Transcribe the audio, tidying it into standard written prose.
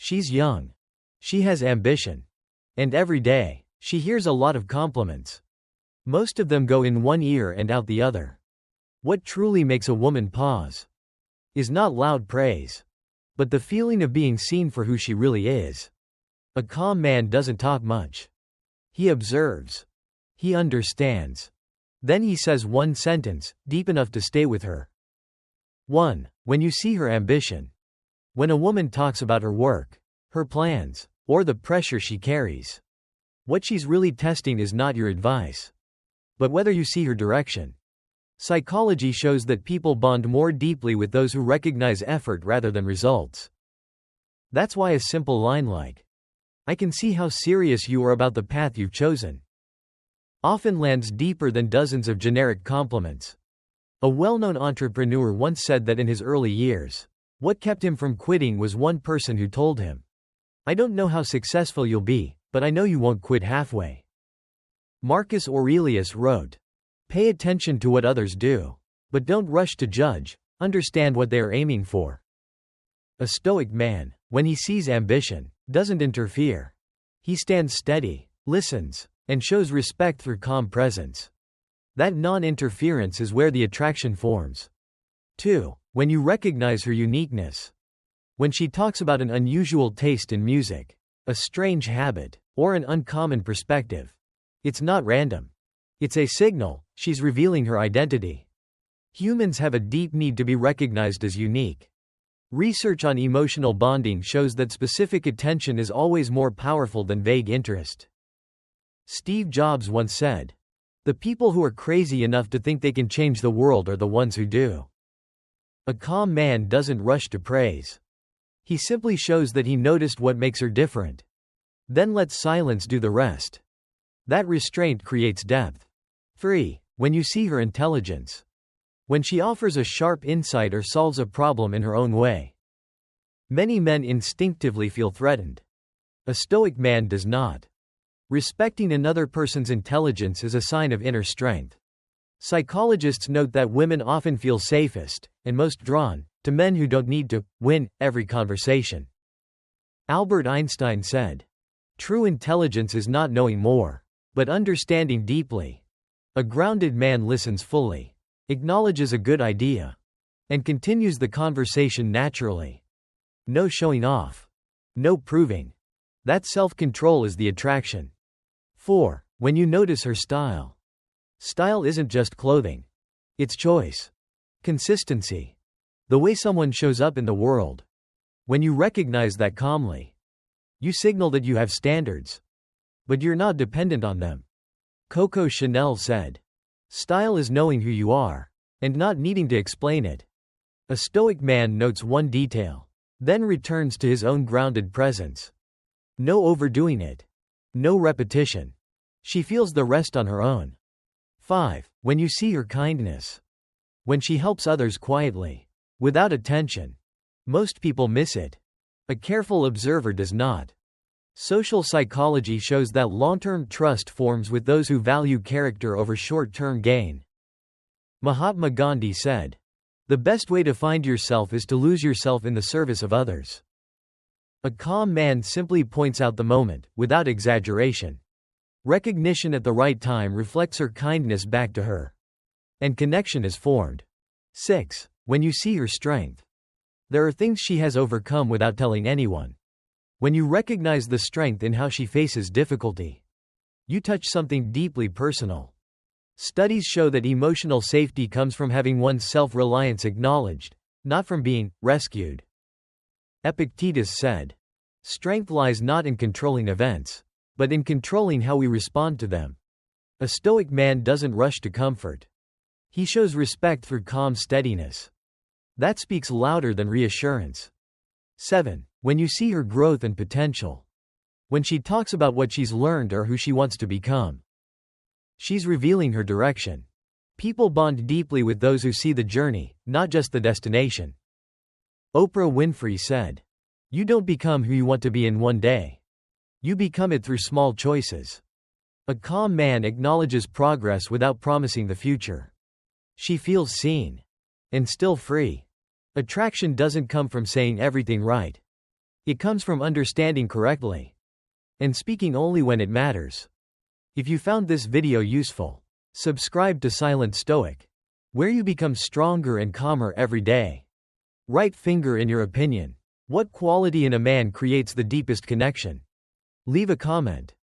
She's young. She has ambition. And every day, she hears a lot of compliments. Most of them go in one ear and out the other. What truly makes a woman pause is not loud praise, but the feeling of being seen for who she really is. A calm man doesn't talk much. He observes. He understands. Then he says one sentence, deep enough to stay with her. 1. When you see her ambition. When a woman talks about her work, her plans, or the pressure she carries, what she's really testing is not your advice, but whether you see her direction. Psychology shows that people bond more deeply with those who recognize effort rather than results. That's why a simple line like, "I can see how serious you are about the path you've chosen," often lands deeper than dozens of generic compliments. A well-known entrepreneur once said that in his early years, what kept him from quitting was one person who told him, "I don't know how successful you'll be, but I know you won't quit halfway." Marcus Aurelius wrote, "Pay attention to what others do, but don't rush to judge, understand what they are aiming for." A Stoic man, when he sees ambition, doesn't interfere. He stands steady, listens, and shows respect through calm presence. That non-interference is where the attraction forms. 2. When you recognize her uniqueness. When she talks about an unusual taste in music, a strange habit, or an uncommon perspective, it's not random. It's a signal. She's revealing her identity. Humans have a deep need to be recognized as unique. Research on emotional bonding shows that specific attention is always more powerful than vague interest. Steve Jobs once said, "The people who are crazy enough to think they can change the world are the ones who do." A calm man doesn't rush to praise. He simply shows that he noticed what makes her different. Then lets silence do the rest. That restraint creates depth. 3. When you see her intelligence. When she offers a sharp insight or solves a problem in her own way. Many men instinctively feel threatened. A Stoic man does not. Respecting another person's intelligence is a sign of inner strength. Psychologists note that women often feel safest, and most drawn, to men who don't need to win every conversation. Albert Einstein said, "True intelligence is not knowing more, but understanding deeply." A grounded man listens fully, acknowledges a good idea, and continues the conversation naturally. No showing off. No proving. That self-control is the attraction. 4. When you notice her style. Style isn't just clothing. It's choice. Consistency. The way someone shows up in the world. When you recognize that calmly, you signal that you have standards. But you're not dependent on them. Coco Chanel said, "Style is knowing who you are, and not needing to explain it." A Stoic man notes one detail, then returns to his own grounded presence. No overdoing it. No repetition. She feels the rest on her own. 5. When you see her kindness. When she helps others quietly, without attention. Most people miss it. A careful observer does not. Social psychology shows that long-term trust forms with those who value character over short-term gain. Mahatma Gandhi said, "The best way to find yourself is to lose yourself in the service of others." A calm man simply points out the moment, without exaggeration. Recognition at the right time reflects her kindness back to her. And connection is formed. 6. When you see her strength. There are things she has overcome without telling anyone. When you recognize the strength in how she faces difficulty, you touch something deeply personal. Studies show that emotional safety comes from having one's self-reliance acknowledged, not from being rescued. Epictetus said, "Strength lies not in controlling events, but in controlling how we respond to them." A Stoic man doesn't rush to comfort. He shows respect through calm steadiness. That speaks louder than reassurance. 7. When you see her growth and potential. When she talks about what she's learned or who she wants to become. She's revealing her direction. People bond deeply with those who see the journey, not just the destination. Oprah Winfrey said, "You don't become who you want to be in one day. You become it through small choices." A calm man acknowledges progress without promising the future. She feels seen. And still free. Attraction doesn't come from saying everything right. It comes from understanding correctly and speaking only when it matters. If you found this video useful, subscribe to Silent Stoic, where you become stronger and calmer every day. Right finger in your opinion. What quality in a man creates the deepest connection? Leave a comment.